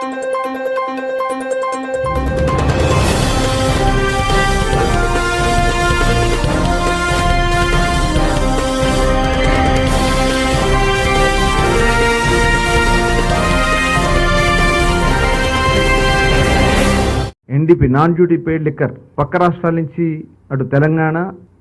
NDP non duty paid liquor పక్క రాష్ట్రాల నుంచి అటు తెలంగాణ,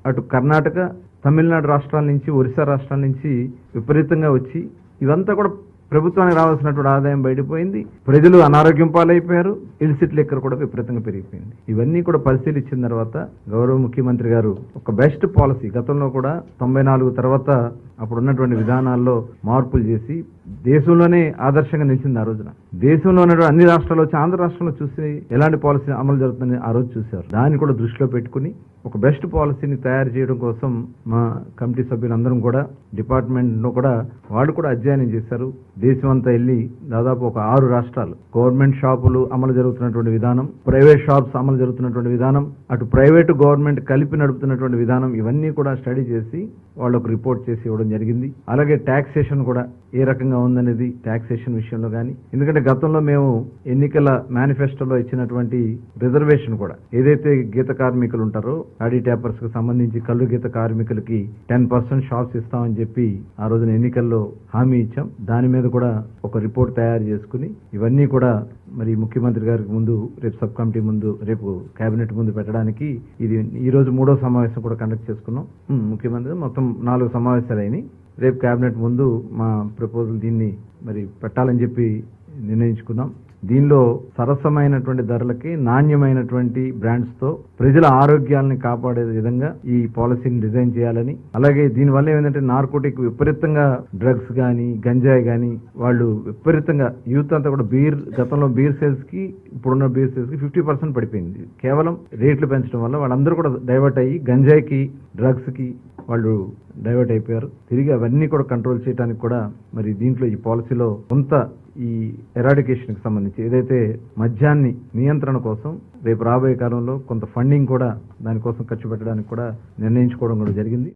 అటు కర్ణాటక, తమిళనాడు రాష్ట్రాల నుంచి, ఒరిస్సా రాష్ట్రాల నుంచి విపరీతంగా వచ్చి ఇదంతా కూడా ప్రభుత్వానికి రావాల్సినటువంటి ఆదాయం బయటపోయింది. ప్రజలు అనారోగ్యం పాలైపోయారు. ఇల్సిట్ లిక్కర్ కూడా విపరీతంగా పెరిగిపోయింది. ఇవన్నీ కూడా పరిశీలించిన తర్వాత గౌరవ ముఖ్యమంత్రి గారు ఒక బెస్ట్ పాలసీ, గతంలో కూడా 94 తర్వాత అప్పుడున్నటువంటి విధానాల్లో మార్పులు చేసి దేశంలోనే ఆదర్శంగా నిలిచింది. ఆ రోజున దేశంలో ఉన్నటువంటి అన్ని రాష్ట్రాలు వచ్చి ఆంధ్ర రాష్ట్రంలో చూసి ఎలాంటి పాలసీ అమలు జరుగుతుందని ఆ రోజు చూశారు. దాన్ని కూడా దృష్టిలో పెట్టుకుని ఒక బెస్ట్ పాలసీని తయారు చేయడం కోసం మా కమిటీ సభ్యులందరం కూడా డిపార్ట్మెంట్లో కూడా వాళ్ళు కూడా అధ్యయనం చేశారు. దేశం అంతా వెళ్ళి దాదాపు ఒక 6 రాష్ట్రాలు గవర్నమెంట్ షాపులు అమలు జరుగుతున్నటువంటి విధానం, ప్రైవేట్ షాప్స్ అమలు జరుగుతున్నటువంటి విధానం, అటు ప్రైవేటు గవర్నమెంట్ కలిపి నడుపుతున్నటువంటి విధానం, ఇవన్నీ కూడా స్టడీ చేసి వాళ్ళకు రిపోర్ట్ చేసి ఇవ్వడం జరిగింది. అలాగే ట్యాక్సేషన్ కూడా ఏ రకంగా ఉందనేది ట్యాక్సేషన్ విషయంలో కానీ, ఎందుకంటే గతంలో మేము ఎన్నికల మేనిఫెస్టోలో ఇచ్చినటువంటి రిజర్వేషన్ కూడా ఏదైతే గీత కార్మికులు ఉంటారో ఆడి ట్యాపర్స్ కు సంబంధించి కళ్ళు గీత కార్మికులకి 10% షాప్స్ ఇస్తామని చెప్పి ఆ రోజున ఎన్నికల్లో హామీ ఇచ్చాం. దాని మీద కూడా ఒక రిపోర్ట్ తయారు చేసుకుని ఇవన్నీ కూడా మరి ముఖ్యమంత్రి గారికి ముందు రేపు సబ్ కమిటీ ముందు రేపు కేబినెట్ ముందు పెట్టడానికి ఇది ఈ రోజు 3వ సమావేశం కూడా కండక్ట్ చేసుకున్నాం. ముఖ్యమంత్రి మొత్తం 4 సమావేశాలు అయినాయి. రేపు కేబినెట్ ముందు మా ప్రపోజల్ దీన్ని మరి పెట్టాలని చెప్పి నిర్ణయించుకున్నాం. దీనిలో సరసమైనటువంటి ధరలకి నాణ్యమైనటువంటి బ్రాండ్స్ తో ప్రజల ఆరోగ్యాలను కాపాడే విధంగా ఈ పాలసీని డిజైన్ చేయాలని, అలాగే దీనివల్ల ఏమైందంటే నార్కోటిక్ విపరీతంగా డ్రగ్స్ కానీ గంజాయి కానీ వాళ్ళు విపరీతంగా యూత్ అంతా కూడా గతంలో బీర్ సేల్స్ కి ఇప్పుడున్న బీర్ సేల్స్ కి 50% పడిపోయింది. కేవలం రేట్లు పెంచడం వల్ల వాళ్ళందరూ కూడా డైవర్ట్ అయ్యి గంజాయికి, డ్రగ్స్ కి వాళ్ళు డైవర్ట్ అయిపోయారు. తిరిగి అవన్నీ కూడా కంట్రోల్ చేయడానికి కూడా మరి దీంట్లో ఈ పాలసీలో కొంత ఈ ఎరాడికేషన్ కి సంబంధించి ఏదైతే మద్యాన్ని నియంత్రణ కోసం రేపు రాబోయే కాలంలో కొంత ఫండింగ్ కూడా దానికోసం ఖర్చు పెట్టడానికి కూడా నిర్ణయించుకోవడం కూడా జరిగింది.